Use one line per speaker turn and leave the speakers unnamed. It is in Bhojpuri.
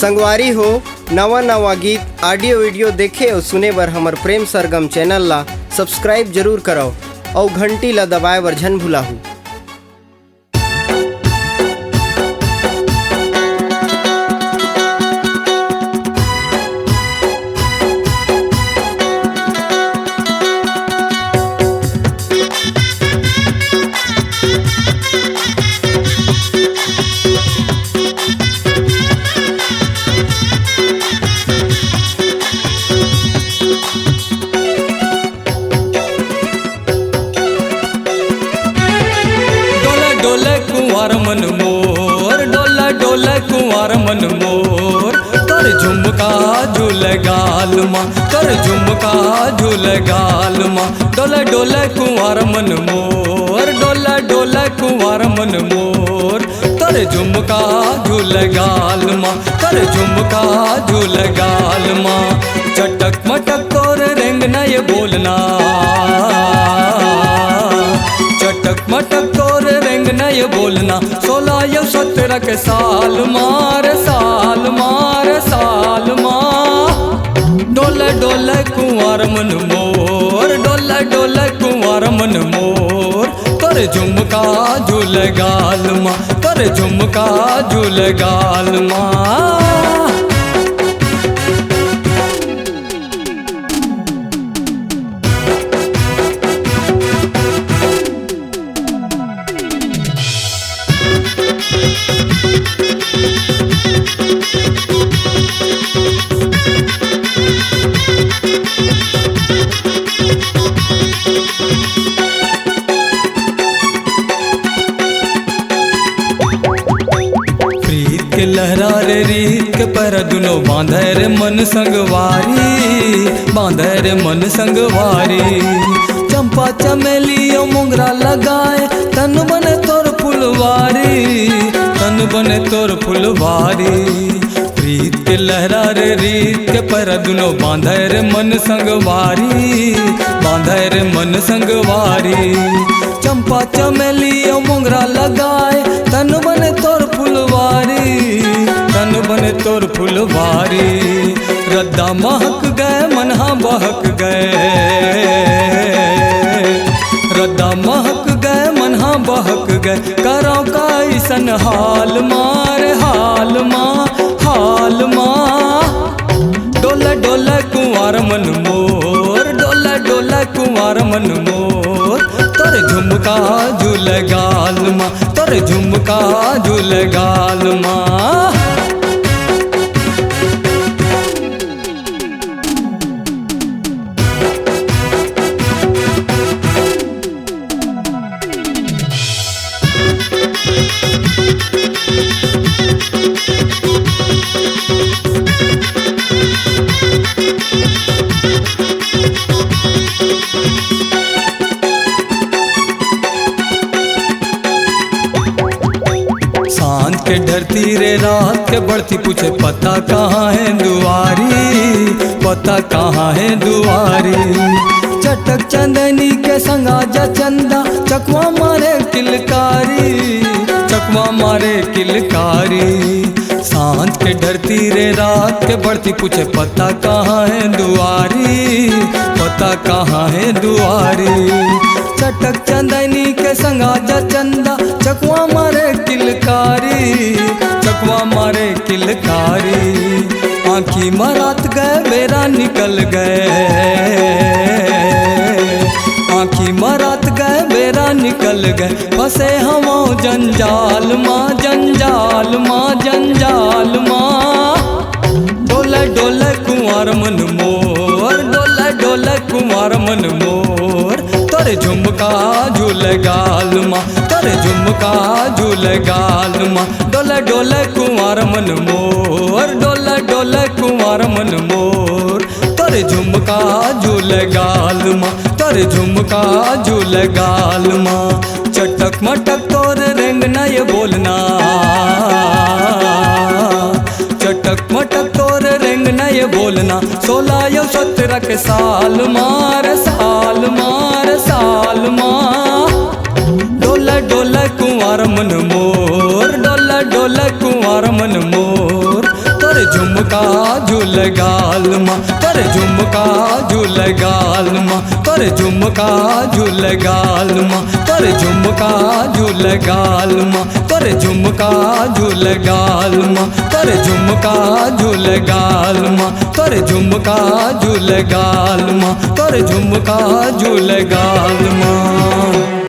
संगवारी हो नवा नवा गीत ऑडियो वीडियो देखे और सुने बर हमर प्रेम सरगम चैनल ला सब्सक्राइब जरूर करो और घंटी ला दबाए बर झन भुलाहू।
कुंवार मन मोर डोला डोला कुंवार मन मोर कर झुमका झूल गाल माँ कर झुमका झूल गाल माँ डोला डोला कुंवार मन मोर डोला डोला कुंवार मन मोर कर झुमका झूल गाल माँ कर झुमका झूल गाल माँ चटक मटक तोर रेंग न ये बोलना चटक मटक तोर रेंग न ये बोलना 16 या 17 के साल मार साल मार साल माँ डोला डोला कुंवार मन मोर डोला डोला कुंवार मन मोर कर झुमका झूल गाल माँ कर झुमका झूल गाल माँ। के लहरा रे रीत के पर दुनो बांधे रे मन संगवारी बांधे रे मन संगवारी चंपा चमेली मोगरा लगाए तन बने तोर फुलवारी तन बने तोर फुलवारी प्रीत के लहरा रे रीत के पर दुनो बांधे रे मन संगवारी बांधे रे मन संगवारी चंपा चमेली मोगरा लगाए तन बने तोर फुलवारी तन बने तोर फुलवारी रद्दा महक गए मनहा बहक गए रद्दा महक गए मनहा बहक गए करो का ऐसन हाल मार हाल माँ हाल माँ डोला डोला कुंवार मन मोर डोला डोला कुंवार मन मोर तोर झुमका झूल गाल माँ तोर झुमका झूल गाल माँ। सांझ के डरती रे रात के बढ़ती पूछे पता कहाँ है दुआरी पता कहाँ है दुआरी चटक चंदनी के संगा जा चंदा चकवा मारे किलकारी चकवा मारे किलकारी सांझ के डरती रे रात के बढ़ती पूछे पता कहाँ है दुआरी पता कहाँ है दुआरी चटक चंदनी के संगा जा चंदा चकवा मारे किलकारी चकवा मारे किलकारी आँखी मरात गए बेरा निकल गए आँखी मरात गए बेरा निकल गए फंसे हम जंजाल माँ जंजाल माँ जंजाल माँ डोला डोला कुंवार मन मोर डोला डोला कुंवार मन मोर तोर झुमका झूल गाल माँ तोर झुमका झूल गाल माँ डोला डोला कुंवार मन मोर डोला डोला कुंवार मन मोर तोर झुमका झूल गाल माँ तोर झुमका झूल गाल माँ चटक मटक तोर रेंग न ये बोलना चटक मटक तोर रेंग न ये बोलना 16 या 17 के साल मार साल मार साल माँ डोला डोला कुंवार मन मोर डोला डोला कुंवार मन मोर तोर झुमका झूल गाल माँ, तोर झुमका झूल गाल माँ, तोर झुमका झूल गाल माँ, तोर झुमका झूल गाल माँ, तोर झुमका झूल गाल माँ, तोर झुमका झूल गाल माँ, तोर झुमका झूल गाल माँ, तोर झुमका झूल गाल माँ।